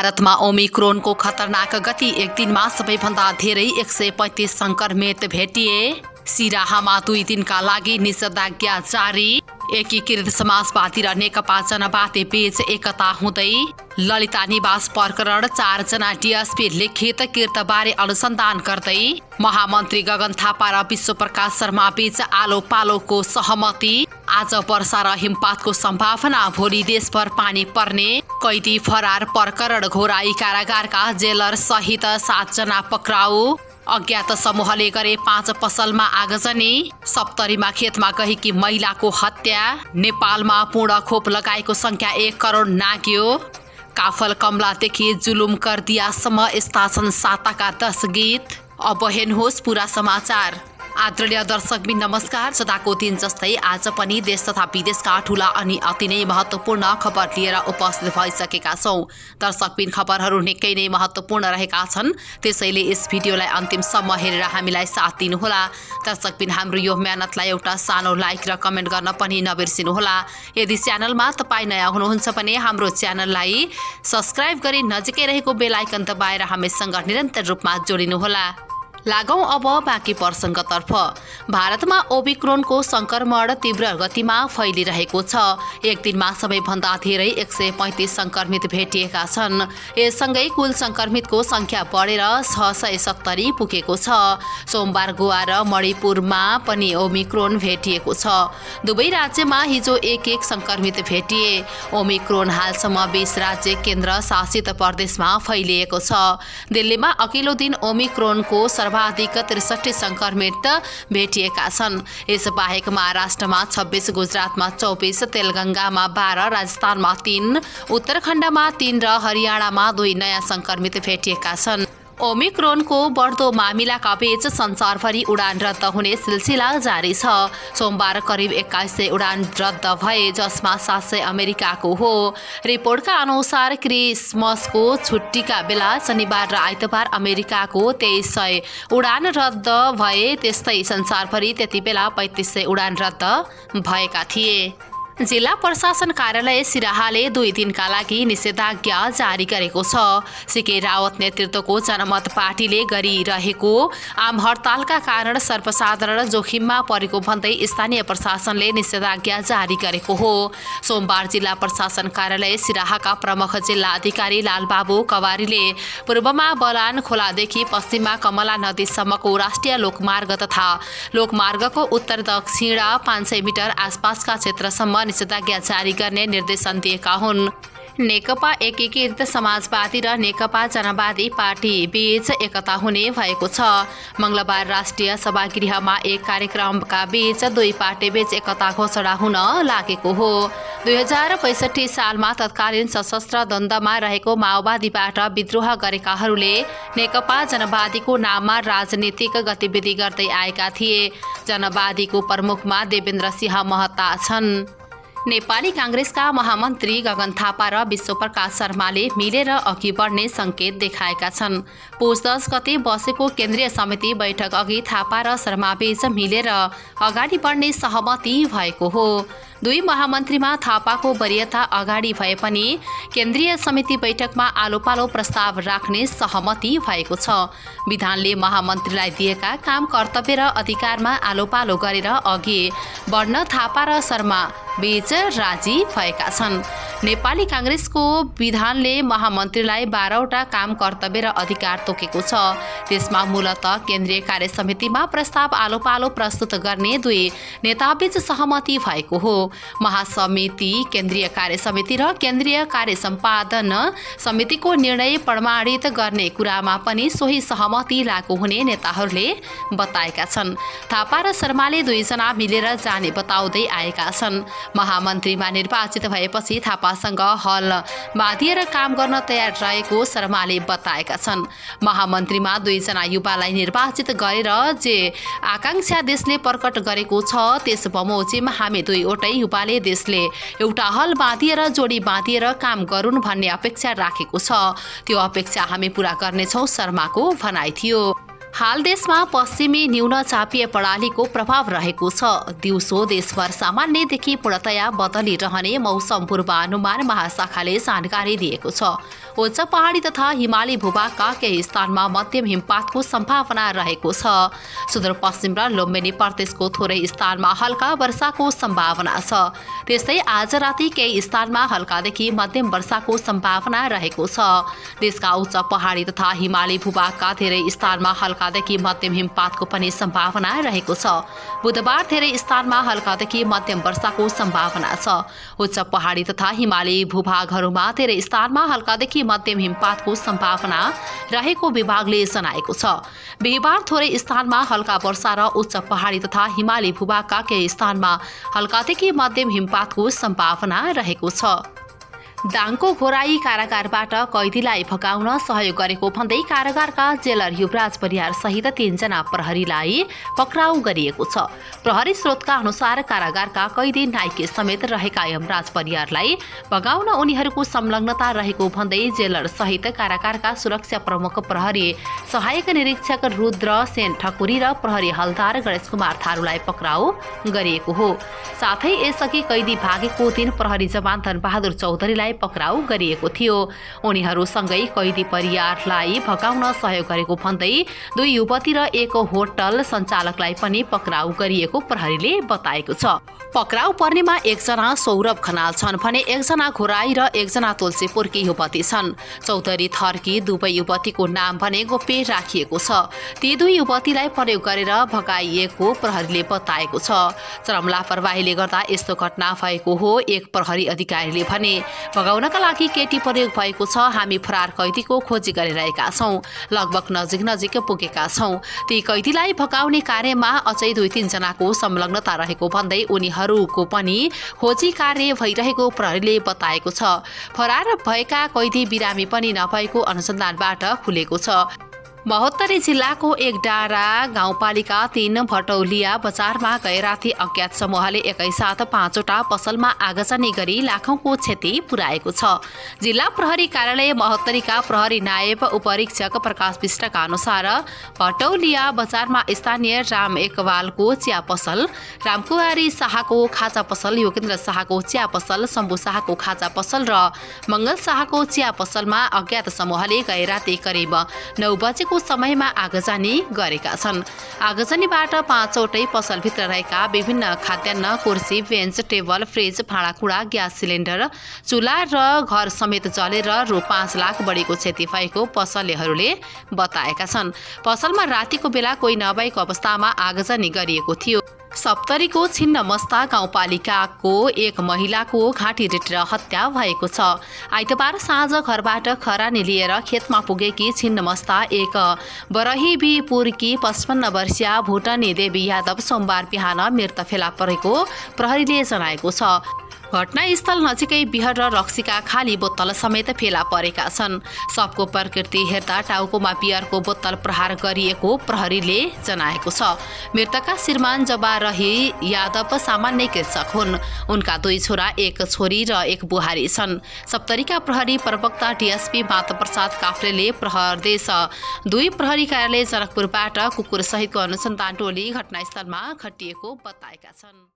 भारतमा ओमिक्रोनको खतरनाक गति एक दिनमा सबैभन्दा धेरै 135 संक्रमित भेटिए। सिराहामा 2 दिनका लागि निषेधाज्ञा जारी। एकीकृत समाजवादी र नेकपा जनवादी बीच एकता हुँदै। ललिता निवास प्रकरण 4 जना डीएसपी लिखित कृतबारे अनुसन्धान गर्दै। महामन्त्री गगन थापा र विश्वप्रकाश शर्मा बीच आलो पालोको सहमति। आज वर्षा र हिमपातको सम्भावना, भोलि देशभर पानी पर्ने। कैदी फरार प्रकरण घोराई कारागारका जेलर सहित 7 जना पक्राउ। अज्ञात समूहले गरे 5 पसलमा आगजनी। सप्तरीमा खेतमा गएकी महिलाको हत्या। नेपालमा पूर्ण खोप लगाएको संख्या 1 करोड नाग्यो। काफल कमलादेखि जुलुम कर्दियासम्म यस्ता छन् साताका 10 गीत। अब हेर्नुहोस् पूरा समाचार। आदरणीय दर्शकबिन नमस्कार। सदाको दिन जस्तै आज पनि देश तथा विदेशका ठूला अनि अति नै महत्त्वपूर्ण खबर लिएर उपस्थित भइसकेका छौं। दर्शकबिन खबरहरू निकै नै महत्त्वपूर्ण रहेका छन्, त्यसैले यस भिडियोलाई अन्तिमसम्म हेरेर हामीलाई साथ दिनुहोला। दर्शकबिन हाम्रो यो मेहनतलाई एउटा सानो लाइक र कमेन्ट गर्न पनि नबिर्सिनुहोला। यदि च्यानलमा तपाई नयाँ हुनुहुन्छ भने हाम्रो च्यानललाई सब्स्क्राइब गरी नजिकै रहेको बेल आइकन दबाएर हामीसँग निरन्तर रूपमा जोडिनुहोला। लागौं अब बाँकी प्रसङ्गतर्फ। भारतमा ओमिक्रोनको संक्रमण तीव्र गतिमा फैलिरहेको छ। एक दिनमा सबैभन्दा धेरै 135 संक्रमित भेटिएका छन्। यससँगै कुल संक्रमितको संख्या बढेर 670 पुगेको छ। सोमबार गोवा र मणिपुरमा पनि ओमिक्रोन भेटिएको छ। दुवै राज्यमा हिजो एक संक्रमित भेटिए। ओमिक्रोन हालसम्म 20 राज्य केन्द्र शासित प्रदेशमा फैलिएको छ। दिल्लीमा अघिल्लो दिन ओमिक्रोनको सर्वाधिक 63 संक्रमित भेटिएका छन्। यसबाहेक महाराष्ट्रमा 26, गुजरातमा 24, तेलंगानामा 12, राजस्थानमा 3, उत्तराखण्डमा 3 र हरियाणामा 2 नयाँ संक्रमित भेटिएका छन्। ओमिक्रोनको बढ्दो मामिलाका बीच संसारभरि उडान रद्द हुने सिलसिला जारी छ। सोमबार करिब 2100 उडान रद्द भए, जसमा 700 अमेरिकाको हो। रिपोर्टका अनुसार क्रिसमसको छुट्टीका बेला शनिबार र आइतबार अमेरिकाको 2300 उडान रद्द भए। त्यस्तै संसारभरि त्यति बेला 3500 उडान रद्द भएका थिए। जिल्ला प्रशासन कार्यालय सिराहाले 2 दिनका लागि निषेधाज्ञा जारी गरेको छ। सीके रावत नेतृत्वको जनमत पार्टीले गरिरहेको आम हडतालका कारण सर्वसाधारण जोखिममा परेको भन्दै स्थानीय प्रशासनले निषेधाज्ञा जारी गरेको हो। सोमबार जिल्ला प्रशासन कार्यालय सिराहाका प्रमुख जिल्ला अधिकारी लालबाबु कवारीले पूर्वमा बलान खोलादेखि पश्चिममा कमला नदीसम्मको राष्ट्रिय लोकमार्ग तथा लोकमार्गको उत्तर दक्षिण 500 मिटर आसपासका क्षेत्रसम्म निषेधाज्ञा जारी गर्ने निर्देशन दिएका हुन्। नेकपा एकीकृत समाजवादी र नेकपा जनवादी पार्टी बीच एकता हुने भएको छ। मंगलबार राष्ट्रिय सभागृहमा एक कार्यक्रमका बीच 2 पार्टी बीच एकता घोषणा हुन लागेको हो। 2065 सालमा तत्कालीन सशस्त्र द्वन्द्वमा रहेको माओवादीबाट विद्रोह गरेकाहरूले नेकपा जनवादीको नाममा राजनीतिक गतिविधि गर्दै आएका थिए। जनवादीको प्रमुखमा देवेन्द्र सिंह महता छन्। नेपाली कांग्रेसका महामन्त्री गगन थापा र विश्वप्रकाश शर्माले मिलेर अघि बढ्ने संकेत देखाएका छन्। पुस 10 गते बसेको केन्द्रीय समिति बैठक अघि थापा र शर्मा बीच मिलेर अगाडि बढ्ने सहमति भएको हो। 2 महामन्त्रीमा थापाको वरियता अगाडि भए पनि केन्द्रीय समिति बैठकमा आलोपालो प्रस्ताव राख्ने सहमति भएको छ। विधानले महामन्त्रीलाई दिएका काम, कर्तव्य र अधिकारमा आलोपालो गरेर अघि बढ्न थापा र शर्मा बीच राजी भएका छन्। नेपाली कांग्रेसको विधानले महामन्त्रीलाई 12 वटा काम, कर्तव्य र अधिकार तोकेको छ। त्यसमा मूलतः केन्द्रीय कार्य समितिमा प्रस्ताव आलोपालो प्रस्तुत गर्ने 2 नेताबीच सहमति भएको हो। महासमिति, केन्द्रीय कार्य समिति र केन्द्रीय कार्य सम्पादन समितिको निर्णय प्रमाणित गर्ने कुरामा पनि सोही सहमति लागू हुने नेताहरूले बताएका छन्। थापा र शर्माले 2 जना मिलेर जाने बताउँदै आएका छन्। महामन्त्रीमा निर्वाचित भएपछि थापासँग हल बाँधिएर काम गर्न तयार रहेको शर्माले बताएका छन्। महामन्त्रीमा 2 जना युवालाई निर्वाचित गरेर जे आकांक्षा देशले प्रकट गरेको छ, त्यस बमोजिम हामी 2 वटै युवाले देशले एउटा हल बाँधिएर, जोडी बाँधिएर काम गरून् भन्ने अपेक्षा राखेको छ। त्यो अपेक्षा हामी पूरा गर्नेछौँ, शर्माको भनाइ थियो। हाल देशमा पश्चिमी न्यून चापीय प्रणालीको प्रभाव रहेको छ। दिउँसो देशभर सामान्यदेखि पूर्णतया बदलिरहने मौसम पूर्वानुमान महाशाखाले जानकारी दिएको छ। उच्च पहाडी तथा हिमाली भूभागका केही स्थानमा मध्यम हिमपातको सम्भावना रहेको छ। सुदूरपश्चिम र लुम्बिनी प्रदेशको थोरै स्थानमा हल्का वर्षाको सम्भावना छ। त्यस्तै आज राति केही स्थानमा हल्कादेखि मध्यम वर्षाको सम्भावना रहेको छ। देशका उच्च पहाडी तथा हिमाली भूभागका धेरै स्थानमा हल्कादेखि मध्यम हिमपातको पनि सम्भावना रहेको छ। बुधबार धेरै स्थानमा हल्कादेखि मध्यम वर्षाको सम्भावना छ। उच्च पहाडी तथा हिमाली भूभागहरूमा धेरै स्थानमा हल्कादेखि मध्यम हिमपातको सम्भावना रहेको विभागले जनाएको छ। बिहीबार थोरै स्थानमा हल्का वर्षा र उच्च पहाडी तथा हिमाली भूभागका केही स्थानमा हल्कादेखि मध्यम हिमपातको सम्भावना रहेको छ। दाङको घोराई कारागारबाट कैदीलाई भगाउन सहयोग गरेको भन्दै कारागारका जेलर युवराज परियार सहित 3 जना प्रहरीलाई पक्राउ गरिएको छ। प्रहरी स्रोतका अनुसार कारागारका कैदी नाइके समेत रहेका यमराज परियारलाई भगाउन उनीहरूको संलग्नता रहेको भन्दै जेलर सहित कारागारका सुरक्षा प्रमुख प्रहरी सहायक निरीक्षक रुद्र सेन ठकुरी र प्रहरी हलदार गणेश कुमार थारूलाई पक्राउ गरिएको हो। साथै यसअघि कैदी भागेको दिन प्रहरी जवान धनबहादुर चौधरीलाई पक्राउ गरिएको थियो। उनीहरूसँगै कैदी परियारलाई भगाउन सहयोग गरेको भन्दै 2 युवती र 1 होटल सञ्चालकलाई पनि पक्राउ गरिएको प्रहरीले बताएको छ। पक्राउ पर्नेमा 1 जना सौरभ खनाल छन् भने 1 जना घोराई र 1 जना तुलसीपुरकी युवती छन्। चौधरी थरकी दुवै युवतीको नाम भने गोप्य राखिएको छ। ती 2 युवतीलाई प्रयोग गरेर भगाइएको प्रहरीले बताएको छ। चरम लापरवाहीले गर्दा यस्तो घटना भएको हो। एक प्रहरी अधिकारीले भने भगाउनका लागि केटी प्रयोग भएको छ। हामी फरार कैदीको खोजी गरिरहेका छौं। लगभग नजिक पुगेका छौं। ती कैदीलाई भगाउने कार्यमा अझै 2-3 जनाको संलग्नता रहेको भन्दै उनीहरूको पनि खोजी कार्य भइरहेको प्रहरीले बताएको छ। फरार भएका कैदी बिरामी पनि नभएको अनुसन्धानबाट खुलेको छ। महोत्तरी जिल्लाको एकडाँडा गाउँपालिका 3 भटौलिया बजारमा गैराती अज्ञात समूहले एकैसाथ 5 वटा पसलमा आगजनी गरी लाखौंको क्षति पुर्याएको छ। जिल्ला प्रहरी कार्यालय महोत्तरीका प्रहरी नायब उपरीक्षक प्रकाश विष्टका अनुसार भटौलिया बजारमा स्थानीय राम एकवालको चिया पसल, रामकुमारी शाहको खाजा पसल, योगेन्द्र शाहको चिया पसल, शम्भु शाहको खाजा पसल र मंगल शाहको चिया पसलमा अज्ञात समूहले गैराती करिब 9 बजेको समयमा आगजनी गरेका छन्। आगजनीबाट 5 वटै पसलभित्र रहेका विभिन्न खाद्यान्न, कुर्सी, बेन्च, टेबल, फ्रिज, भाँडाकुँडा, ग्यास सिलिन्डर, चुल्हा र घर समेत जलेर रु 5 लाख बढीको क्षति भएको पसलेहरूले बताएका छन्। पसलमा रातिको बेला कोही नभएको अवस्थामा आगजनी गरिएको थियो। सप्तरीको छिन्नमस्ता गाउँपालिकाको एक महिलाको घाँटी रेटेर हत्या भएको छ। आइतबार साँझ घरबाट खरानी लिएर खेतमा पुगेकी छिन्नमस्ता एक बरहीबीपुरकी 55 वर्षीय भुटनी देवी यादव सोमबार बिहान मृत फेला परेको प्रहरीले जनाएको छ। घटनास्थल नजिकै बिहर र रक्सीका खाली बोतल समेत फेला परेका छन्। सबको प्रकृति हेर्दा टाउकोमा बियरको बोतल प्रहार गरिएको प्रहरीले जनाएको छ। मृतकका श्रीमान जबारही यादव सामान्य कृषक हुन्। उनका 2 छोरा, 1 छोरी र 1 बुहारी छन्। सप्तरीका प्रहरी प्रवक्ता डीएसपी माधवप्रसाद काफ्लेले प्रदेश 2 प्रहरी कार्यालय जनकपुरबाट कुकुर सहितको अनुसन्धान टोली घटनास्थलमा खटिएको बताएका छन्।